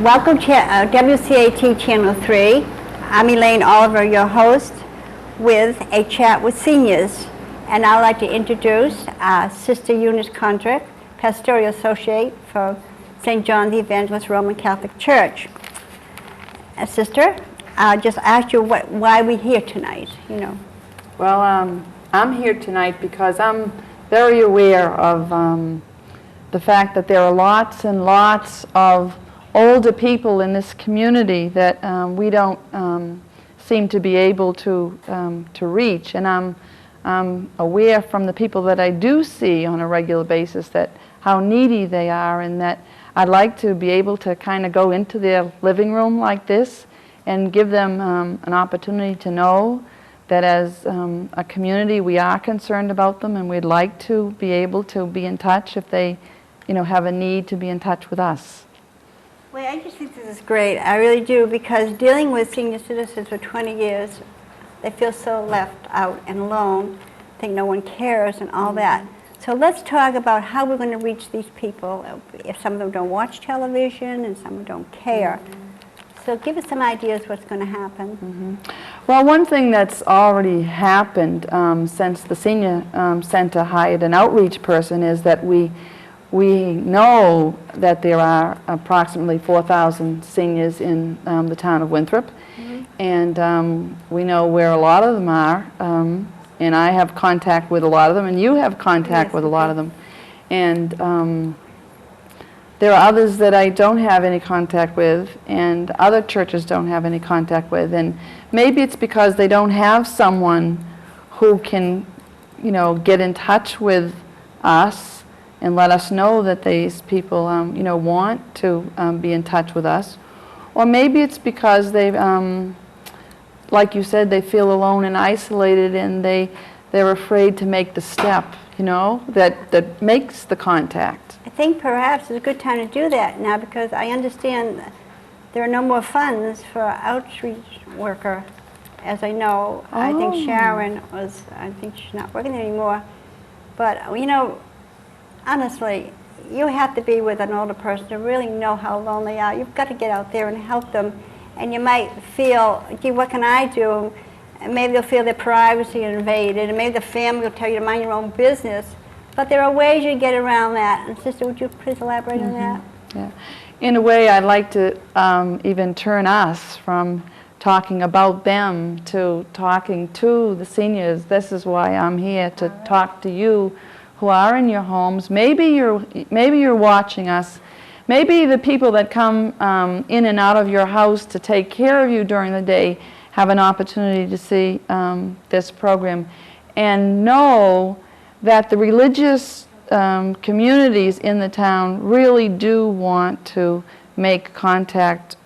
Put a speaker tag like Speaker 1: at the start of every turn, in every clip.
Speaker 1: Welcome to WCAT Channel 3. I'm Elaine Oliver, your host, with a chat with seniors. And I'd like to introduce Sister Eunice Kondrick, Pastoral Associate for St. John the Evangelist Roman Catholic Church. Sister, I'll just ask you why we're here tonight, you know.
Speaker 2: Well, I'm here tonight because I'm very aware of the fact that there are lots and lots of older people in this community that we don't seem to be able to reach, and I'm aware from the people that I do see on a regular basis that how needy they are, and that I'd like to be able to kind of go into their living room like this and give them an opportunity to know that as a community we are concerned about them, and we'd like to be able to be in touch if they, you know, have a need to be in touch with us.
Speaker 1: Well, I just think this is great. I really do, because dealing with senior citizens for 20 years, they feel so left out and alone, think no one cares and all that. So let's talk about how we're going to reach these people if some of them don't watch television and some of them don't care. So give us some ideas what's going to happen.
Speaker 2: Well, one thing that's already happened since the Senior Center hired an outreach person is that we know that there are approximately 4,000 seniors in the town of Winthrop, and we know where a lot of them are, and I have contact with a lot of them, and you have contact with a lot of them. And there are others that I don't have any contact with, and other churches don't have any contact with, and maybe it's because they don't have someone who can, you know, get in touch with us and let us know that these people, you know, want to be in touch with us. Or maybe it's because they've, like you said, they feel alone and isolated, and they're afraid to make the step, you know, that makes the contact.
Speaker 1: I think perhaps it's a good time to do that now, because I understand there are no more funds for outreach worker, as I know. Oh. I think Sharon was, I think she's not working anymore. But, you know, honestly, you have to be with an older person to really know how alone they are. You've got to get out there and help them. And you might feel, gee, what can I do? And maybe they'll feel their privacy invaded, and maybe the family will tell you to mind your own business. But there are ways you get around that. And Sister, would you please elaborate on that?
Speaker 2: Yeah. In a way, I'd like to even turn us from talking about them to talking to the seniors. This is why I'm here, to talk to you who are in your homes. Maybe you're watching us. Maybe the people that come in and out of your house to take care of you during the day have an opportunity to see this program, and know that the religious communities in the town really do want to make contact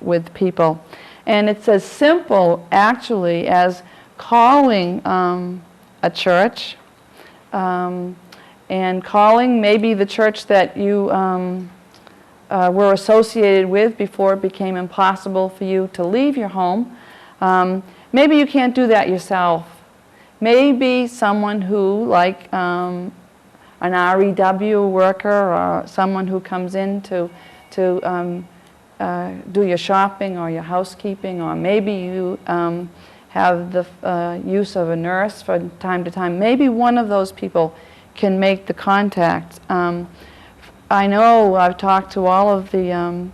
Speaker 2: with people. And it's as simple, actually, as calling a church, and calling maybe the church that you were associated with before it became impossible for you to leave your home. Maybe you can't do that yourself. Maybe someone who, like an REW worker, or someone who comes in to do your shopping or your housekeeping, or maybe you have the use of a nurse from time to time. Maybe one of those people can make the contact. I know I've talked to all of the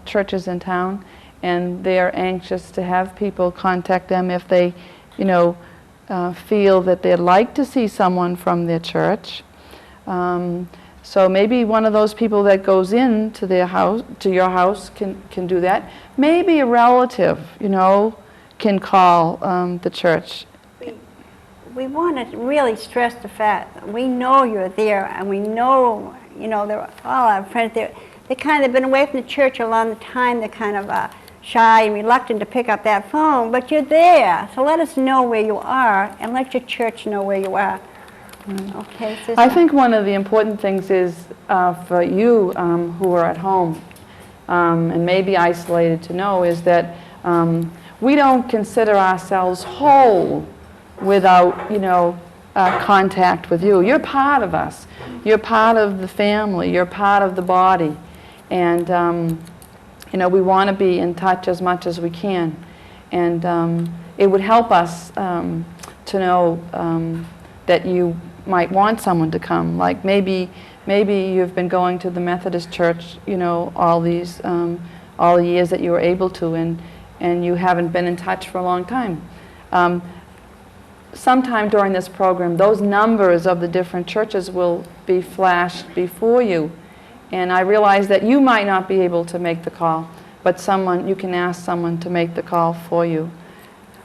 Speaker 2: churches in town, and they're anxious to have people contact them if they, you know, feel that they'd like to see someone from their church. So maybe one of those people that goes in to their house, to your house, can do that. Maybe a relative, you know, can call the church.
Speaker 1: We want to really stress the fact that we know you're there, and we know, you know, all our friends there. They kind of been away from the church a long time. They're kind of shy and reluctant to pick up that phone, but you're there. So let us know where you are, and let your church know where you are. Okay, Sister?
Speaker 2: I think one of the important things is for you who are at home and maybe isolated to know is that we don't consider ourselves whole without, you know, contact with you. You're part of us. You're part of the family. You're part of the body. And You know, we want to be in touch as much as we can. And it would help us to know that you might want someone to come. Like maybe you've been going to the Methodist Church, you know, all the years that you were able to, and you haven't been in touch for a long time. Sometime during this program, those numbers of the different churches will be flashed before you. And I realize that you might not be able to make the call, but you can ask someone to make the call for you.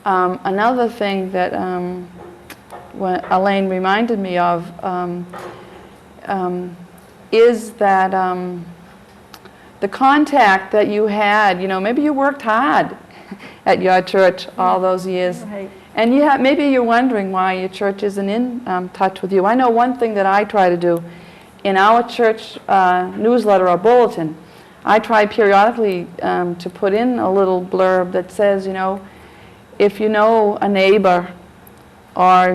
Speaker 2: Another thing that what Elaine reminded me of is that the contact that you had, you know, maybe you worked hard at your church all those years.
Speaker 1: Right.
Speaker 2: And maybe you're wondering why your church isn't in touch with you. I know one thing that I try to do in our church newsletter or bulletin, I try periodically to put in a little blurb that says, you know, if you know a neighbor or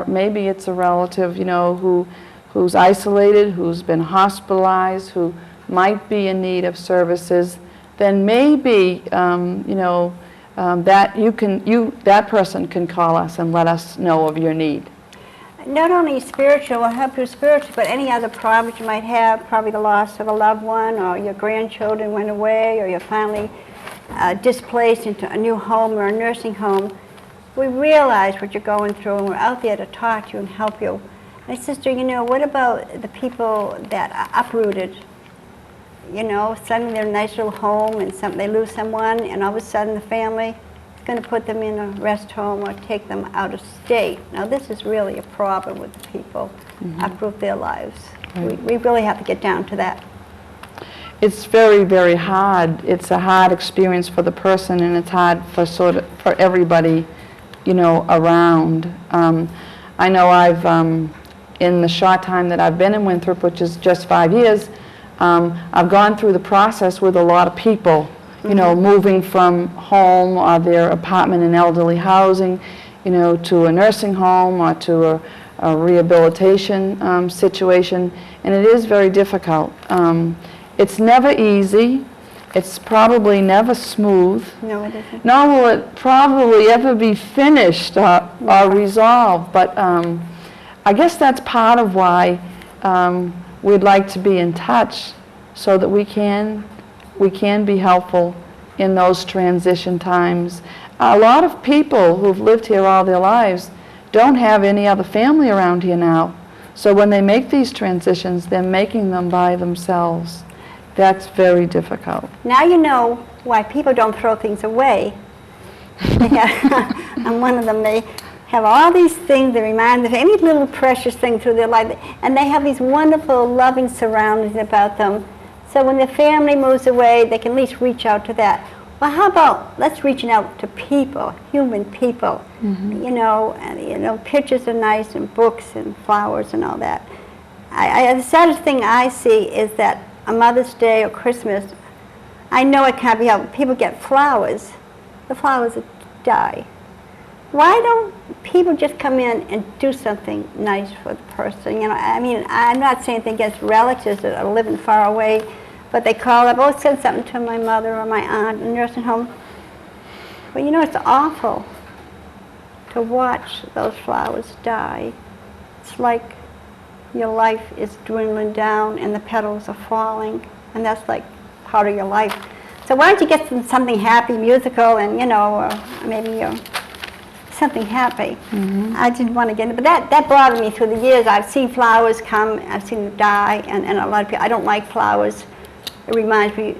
Speaker 2: maybe it's a relative, you know, who's isolated, who's been hospitalized, who might be in need of services, then maybe, you know, that person can call us and let us know of your need.
Speaker 1: Not only spiritual, will help you spiritually, but any other problems you might have, probably the loss of a loved one, or your grandchildren went away, or you're finally displaced into a new home or a nursing home. We realize what you're going through, and we're out there to talk to you and help you. And sister, you know, what about the people that are uprooted? You know, suddenly they're in a nice little home, and they lose someone, and all of a sudden the family is going to put them in a rest home or take them out of state. Now, this is really a problem with the people, uproot their lives.
Speaker 2: Right.
Speaker 1: We really have to get down to that.
Speaker 2: It's very, very hard. It's a hard experience for the person, and it's hard for everybody, you know, around. I know I've, in the short time that I've been in Winthrop, which is just 5 years, I've gone through the process with a lot of people, you know, moving from home or their apartment in elderly housing, you know, to a nursing home or to a rehabilitation situation, and it is very difficult. It's never easy. It's probably never smooth.
Speaker 1: No, it isn't.
Speaker 2: Nor will it probably ever be finished or resolved, but I guess that's part of why we'd like to be in touch, so that we can be helpful in those transition times. A lot of people who've lived here all their lives don't have any other family around here now. So when they make these transitions, they're making them by themselves. That's very difficult.
Speaker 1: Now you know why people don't throw things away. And one of them, they have all these things that remind them of any little precious thing through their life, and they have these wonderful, loving surroundings about them. So when the family moves away, they can at least reach out to that. Well, how about let's reach out to people, human people. You know, pictures are nice, and books and flowers and all that. The saddest thing I see is that on Mother's Day or Christmas, I know it can't be helped. People get flowers. The flowers die. Why don't people just come in and do something nice for the person? You know, I mean, I'm not saying anything against relatives that are living far away, but they call up, oh, send something to my mother or my aunt in a nursing home. But you know, it's awful to watch those flowers die. It's like your life is dwindling down and the petals are falling, and that's like part of your life. So why don't you get something happy, musical, and, you know, or maybe something happy. I didn't want to get into it, but that bothered me through the years. I've seen flowers come, I've seen them die, and a lot of people, I don't like flowers. It reminds me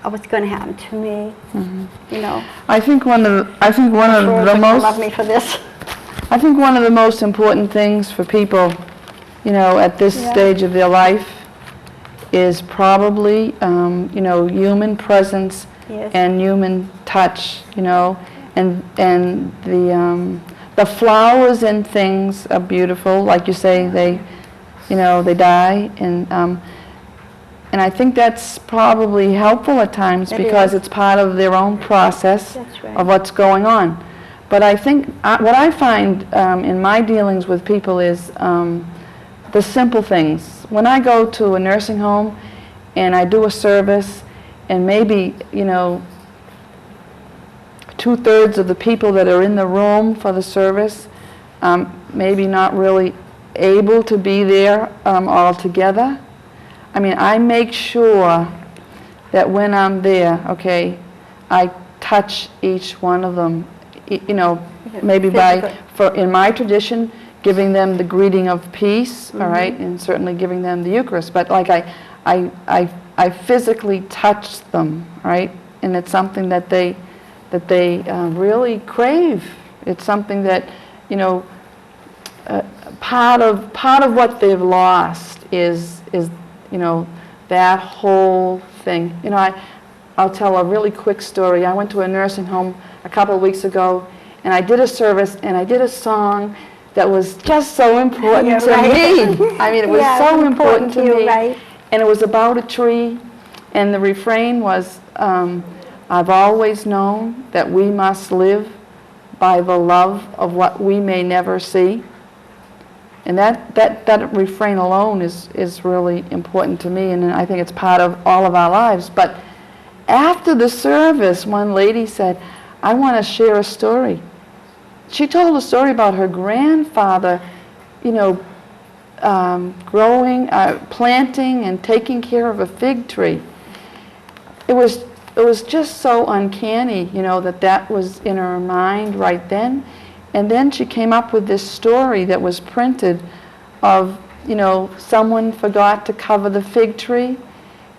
Speaker 1: of what's going to happen to me, you know.
Speaker 2: I think one of the most
Speaker 1: love me for this.
Speaker 2: I think one of the most important things for people, you know, at this stage of their life is probably, you know, human presence and human touch, you know. And the flowers and things are beautiful, like you say. They die, and I think that's probably helpful at times because it's part of their own process of what's going on. But I think what I find in my dealings with people is the simple things. When I go to a nursing home and I do a service and maybe, you know, 2/3 of the people that are in the room for the service, maybe not really able to be there all together. I mean, I make sure that when I'm there, okay, I touch each one of them, you know, maybe by, in my tradition, giving them the greeting of peace, all right, and certainly giving them the Eucharist. But like I physically touch them, right, and it's something that they really crave. It's something that, you know, part of what they've lost is you know, that whole thing. You know, I'll tell a really quick story. I went to a nursing home a couple of weeks ago, and I did a service, and I did a song that was just so important to me. I mean, it was so important to me.
Speaker 1: Right.
Speaker 2: And it was about a tree, and the refrain was, I've always known that we must live by the love of what we may never see. And that refrain alone is really important to me, and I think it's part of all of our lives. But after the service, one lady said, I want to share a story. She told a story about her grandfather, you know, planting and taking care of a fig tree. It was just so uncanny, you know, that was in her mind right then. And then she came up with this story that was printed of, you know, someone forgot to cover the fig tree,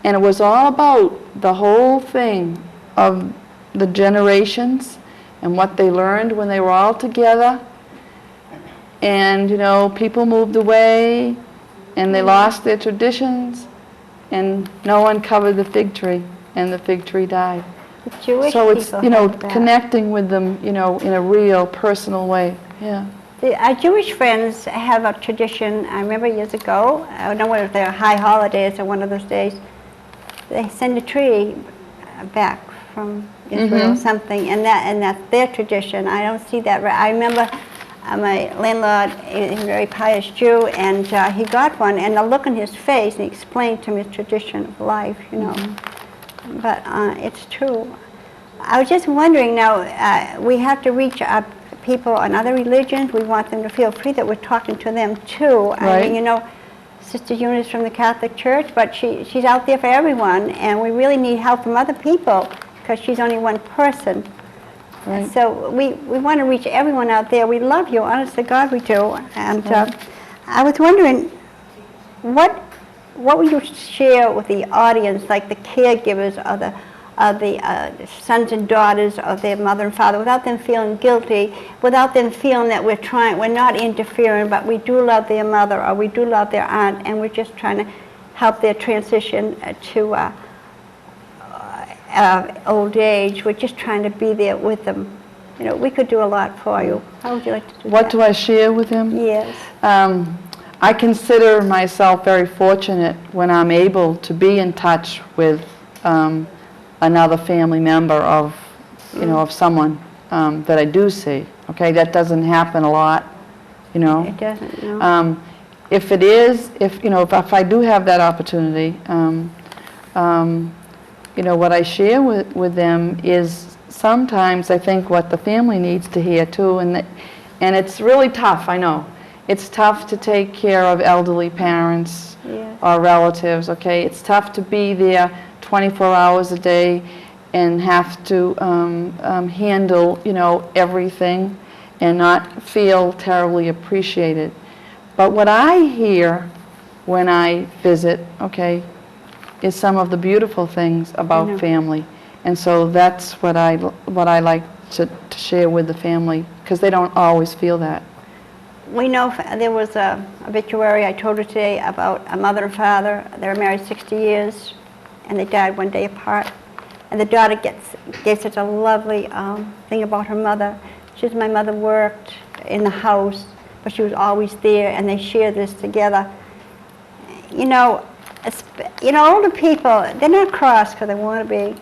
Speaker 2: and it was all about the whole thing of the generations and what they learned when they were all together. And, you know, people moved away, and they lost their traditions, and no one covered the fig tree, and the fig tree died.
Speaker 1: The Jewish
Speaker 2: so it's,
Speaker 1: people
Speaker 2: you know,
Speaker 1: have that.
Speaker 2: connecting with them, you know, in a real personal way. Yeah.
Speaker 1: Our Jewish friends have a tradition. I remember years ago, I don't know whether they're high holidays or one of those days, they send a tree back from Israel or something, and that's their tradition. I don't see that. I remember my landlord is a very pious Jew, and he got one, and the look on his face, and he explained to me his tradition of life, you know. But it's true. I was just wondering now, we have to reach our people on other religions. We want them to feel free that we're talking to them too.
Speaker 2: Right.
Speaker 1: I mean, you know, Sister Eunice from the Catholic Church, but she's out there for everyone, and we really need help from other people because she's only one person.
Speaker 2: Right.
Speaker 1: So we want to reach everyone out there. We love you, honest to God we do. And I was wondering, what would you share with the audience, like the caregivers of the sons and daughters of their mother and father, without them feeling guilty, without them feeling that we're not interfering, but we do love their mother or we do love their aunt, and we're just trying to help their transition to old age. We're just trying to be there with them. You know, we could do a lot for you. How would you like to do that?
Speaker 2: What do I share with him?
Speaker 1: Yes.
Speaker 2: I consider myself very fortunate when I'm able to be in touch with another family member of, you know, of someone that I do see. Okay, that doesn't happen a lot, you know.
Speaker 1: It doesn't, no.
Speaker 2: If it is, if I do have that opportunity, you know, what I share with them is sometimes I think what the family needs to hear too, and it's really tough, I know. It's tough to take care of elderly parents or relatives, okay? It's tough to be there 24 hours a day and have to handle, you know, everything and not feel terribly appreciated. But what I hear when I visit, okay, is some of the beautiful things about family. And so that's what I like to share with the family, because they don't always feel that.
Speaker 1: We know there was a obituary I told her today about a mother and father. They were married 60 years, and they died one day apart. And the daughter gave such a lovely thing about her mother. She says, my mother worked in the house, but she was always there, and they shared this together. You know, older people, they're not cross because they want to be.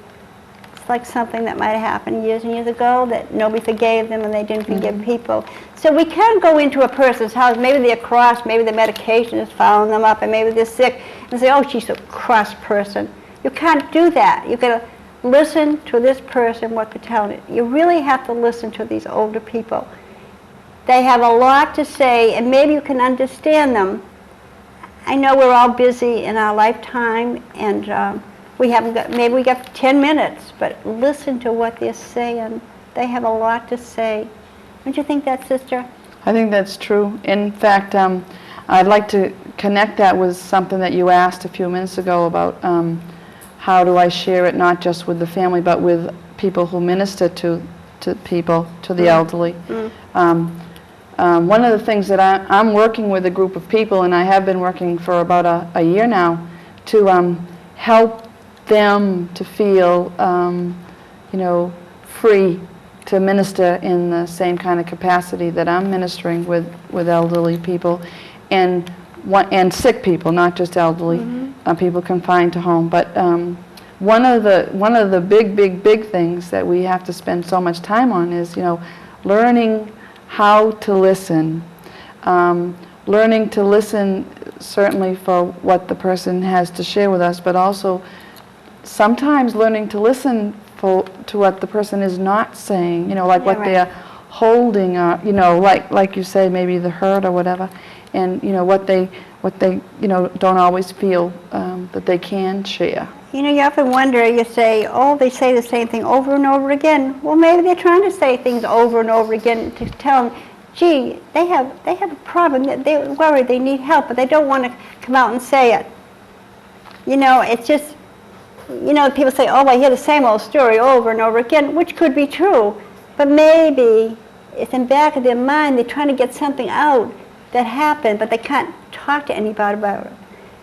Speaker 1: It's like something that might have happened years and years ago that nobody forgave them and they didn't forgive people. So we can go into a person's house, maybe they're cross, maybe the medication is following them up, and maybe they're sick, and say, oh, she's a cross person. You can't do that. You got to listen to this person, what they're telling you. You really have to listen to these older people. They have a lot to say, and maybe you can understand them. I know we're all busy in our lifetime, and we haven't got, maybe we got 10 minutes, but listen to what they're saying. They have a lot to say. Don't you think that, sister?
Speaker 2: I think that's true. In fact, I'd like to connect that with something that you asked a few minutes ago about how do I share it not just with the family, but with people who minister to people, to the elderly. One of the things that I'm working with a group of people, and I have been working for about a year now, to help them to feel, free to minister in the same kind of capacity that I'm ministering with elderly people, and sick people, not just elderly, people confined to home. But one of the big things that we have to spend so much time on is, learning how to listen. Learning to listen certainly for what the person has to share with us, but also sometimes learning to listen to what the person is not saying, like what they're holding, like you say, maybe the hurt or whatever, and what they don't always feel that they can share.
Speaker 1: You often wonder, you say, oh, they say the same thing over and over again. Well, maybe they're trying to say things over and over again to tell them, gee, they have a problem, they're worried, they need help, but they don't want to come out and say it. It's just, people say, oh, I hear the same old story over and over again, which could be true, but maybe it's in the back of their mind, they're trying to get something out that happened, but they can't talk to anybody about it.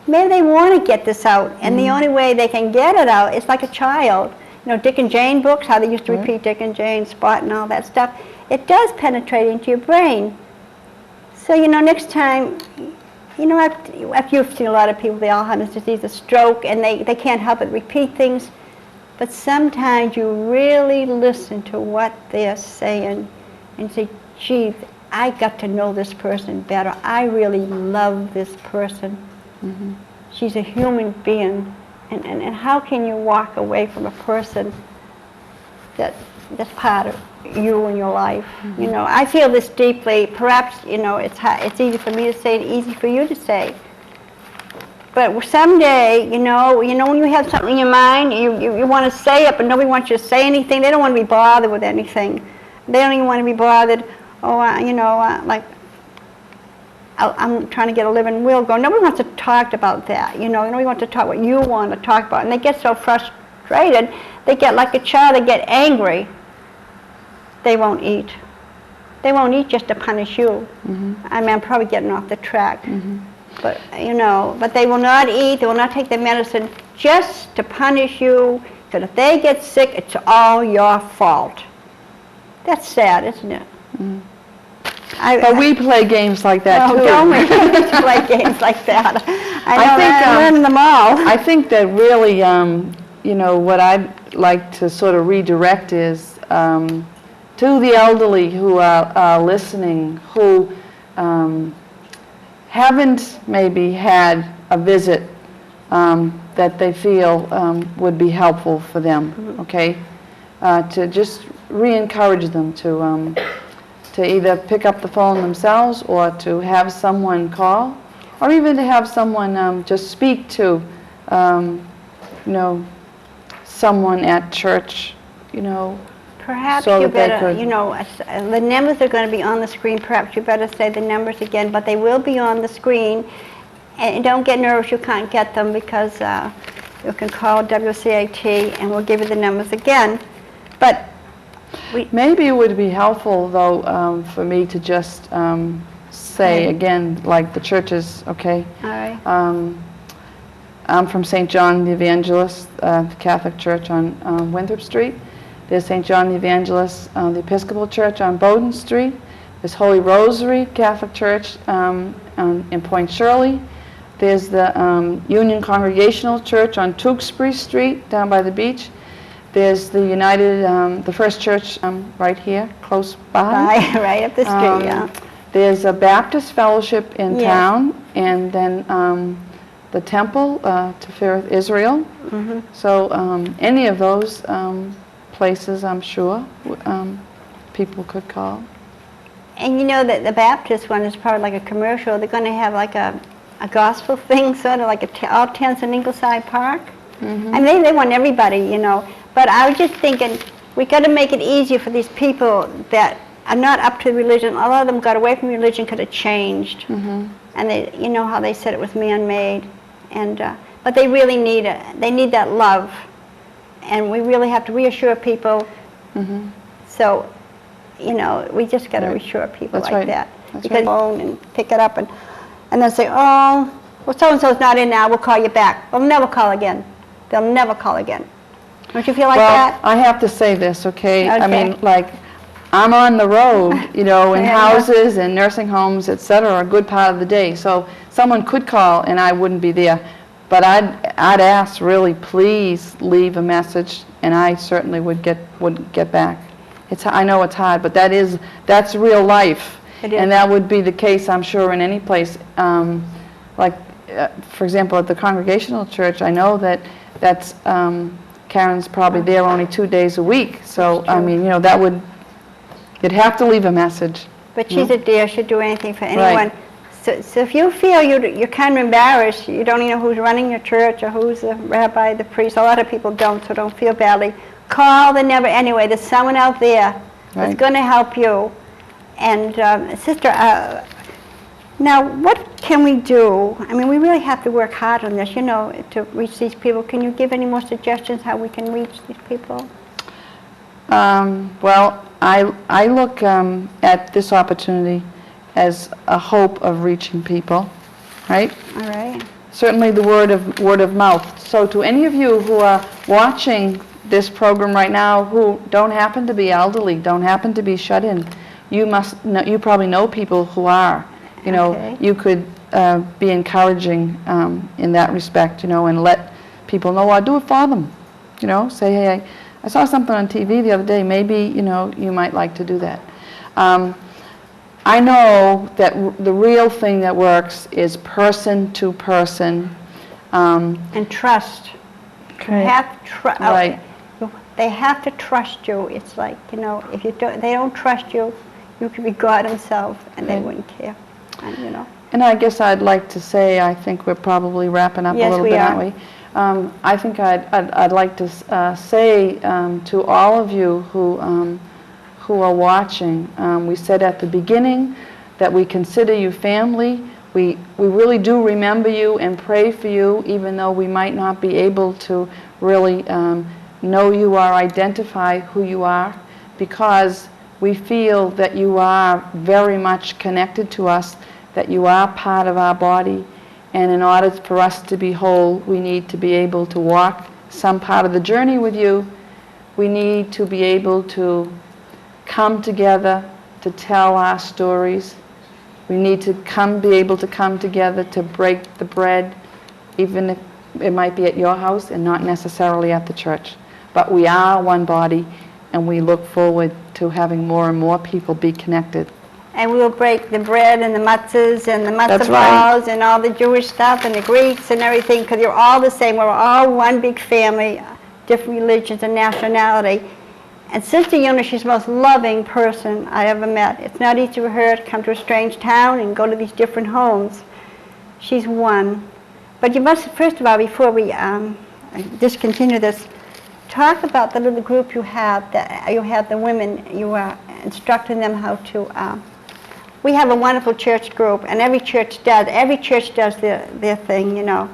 Speaker 1: Maybe they want to get this out, and the only way they can get it out is like a child. Dick and Jane books, how they used to repeat Dick and Jane, Spot and all that stuff. It does penetrate into your brain. So, next time, after you've seen a lot of people with the Alzheimer's disease, a stroke, and they can't help but repeat things, but sometimes you really listen to what they're saying and say, gee, I got to know this person better. I really love this person. She's a human being. And how can you walk away from a person that's part of you and your life? I feel this deeply. Perhaps, it's easy for me to say and easy for you to say. But someday, when you have something in your mind, you want to say it, but nobody wants you to say anything. They don't want to be bothered with anything. They don't even want to be bothered, I'm trying to get a living will go. Nobody wants to talk about that, Nobody wants to talk what you want to talk about. And they get so frustrated, they get like a child, they get angry. They won't eat. They won't eat just to punish you. I mean, I'm probably getting off the track. But, but they will not eat, they will not take their medicine just to punish you, because if they get sick, it's all your fault. That's sad, isn't it?
Speaker 2: But we play games like that too.
Speaker 1: Don't we? We play games like that. I'm learning them all.
Speaker 2: I think that really, what I'd like to sort of redirect is to the elderly who are listening, who haven't maybe had a visit that they feel would be helpful for them, okay? To just re-encourage them to either pick up the phone themselves or to have someone call, or even to have someone just speak to, someone at church,
Speaker 1: Perhaps
Speaker 2: so
Speaker 1: you
Speaker 2: that
Speaker 1: better,
Speaker 2: they
Speaker 1: the numbers are going to be on the screen. Perhaps you better say the numbers again, but they will be on the screen. And don't get nervous, you can't get them, because you can call WCAT and we'll give you the numbers again. But
Speaker 2: maybe it would be helpful, though, for me to just say again, like the churches, okay?
Speaker 1: All right.
Speaker 2: I'm from St. John the Evangelist, Catholic Church on Winthrop Street. There's St. John the Evangelist, the Episcopal Church on Bowdoin Street. There's Holy Rosary Catholic Church in Point Shirley. There's the Union Congregational Church on Tewksbury Street down by the beach. There's the the First Church right here, close by.
Speaker 1: Right up the street, yeah.
Speaker 2: There's a Baptist Fellowship in town, and then the temple, Tifereth Israel. So any of those places, I'm sure, people could call.
Speaker 1: And you know that the Baptist one is probably like a commercial. They're going to have like a gospel thing, sort of like all tents in Ingleside Park. I mean, they want everybody, you know. But I was just thinking, we got to make it easier for these people that are not up to religion. A lot of them got away from religion because it changed. And they, you know how they said it was man-made. And but they really need it. They need that love. And we really have to reassure people. So, you know, we just got to reassure people like that. Because phone and pick it up and they'll say, oh, well, so-and-so's not in now, we'll call you back. They'll never call again. They'll never call again. Don't you feel like that?
Speaker 2: Well, I have to say this, okay? I mean, like, I'm on the road, you know, in houses and nursing homes, et cetera, a good part of the day. So someone could call and I wouldn't be there. But I'd ask, really, please leave a message, and I certainly would get back. I know it's hard, but that's real life. And that would be the case, I'm sure, in any place. Like, for example, at the Congregational Church, I know that's Karen's probably there only 2 days a week. So, I mean, you know, you'd have to leave a message.
Speaker 1: But she's a dear. She'd do anything for anyone. So if you feel you're kind of embarrassed, you don't even know who's running your church or who's the rabbi, the priest. A lot of people don't, so don't feel badly. Call the number anyway. There's someone out there that's going to help you. And Sister, now what can we do? I mean, we really have to work hard on this, you know, to reach these people. Can you give any more suggestions how we can reach these people?
Speaker 2: Well, I look at this opportunity as a hope of reaching people, right?
Speaker 1: All right.
Speaker 2: Certainly the word of mouth. So to any of you who are watching this program right now who don't happen to be elderly, don't happen to be shut in, you probably know people who are. You know, you could be encouraging in that respect, you know, and let people know, I'll do it for them. You know, say, hey, I saw something on TV the other day, maybe, you know, you might like to do that. I know that the real thing that works is person to person.
Speaker 1: And trust.
Speaker 2: Okay.
Speaker 1: Right. They have to trust you. It's like, you know, if they don't trust you, you could be God himself and they wouldn't care. And, you know.
Speaker 2: And I guess I'd like to say, I think we're probably wrapping up a little bit, aren't we? I think I'd like to say to all of you who are watching, we said at the beginning that we consider you family. We really do remember you and pray for you, even though we might not be able to really know you or identify who you are, because we feel that you are very much connected to us, that you are part of our body, and in order for us to be whole, we need to be able to walk some part of the journey with you. We need to be able to come together to tell our stories. We need to be able to come together to break the bread, even if it might be at your house and not necessarily at the church. But we are one body, and we look forward to having more and more people be connected.
Speaker 1: And we'll break the bread and the matzahs and the matzah balls and all the Jewish stuff and the Greeks and everything, because you're all the same. We're all one big family, different religions and nationality. And Sister Una, she's the most loving person I ever met. It's not easy for her to come to a strange town and go to these different homes. She's one. But you must, first of all, before we discontinue this, talk about the little group you have, the women, you are instructing them how to, we have a wonderful church group, and every church does their thing, you know.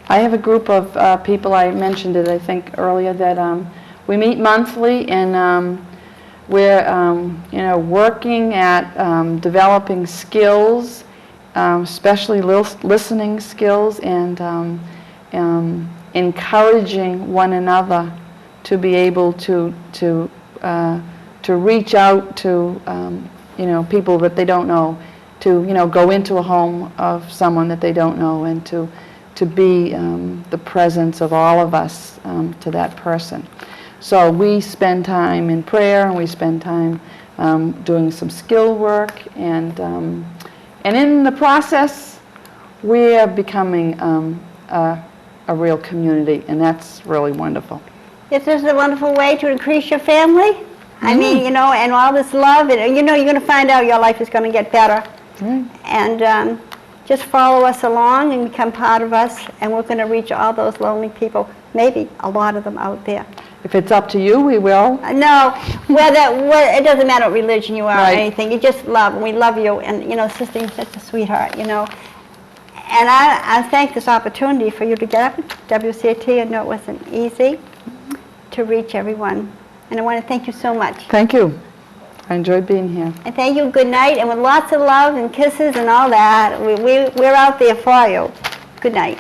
Speaker 2: I have a group of people, I mentioned it, I think, earlier, that we meet monthly, and we're, you know, working at developing skills, especially listening skills, and encouraging one another to be able to reach out to, you know, people that they don't know, to, you know, go into a home of someone that they don't know, and to be the presence of all of us to that person. So we spend time in prayer, and we spend time doing some skill work, and in the process, we are becoming a real community, and that's really wonderful.
Speaker 1: This is a wonderful way to increase your family. I mean, you know, and all this love, and you know, you're going to find out your life is going to get better.
Speaker 2: Right.
Speaker 1: And just follow us along and become part of us, and we're going to reach all those lonely people, maybe a lot of them out there.
Speaker 2: If it's up to you, we will.
Speaker 1: No, it doesn't matter what religion you are or
Speaker 2: Right.
Speaker 1: anything. You just love, and we love you. And, you know, sister, you're such a sweetheart, you know. And I thank this opportunity for you to get up at WCAT. I know it wasn't easy to reach everyone. And I want to thank you so much.
Speaker 2: Thank you. I enjoyed being here.
Speaker 1: And thank you, good night, and with lots of love and kisses and all that, we're out there for you. Good night.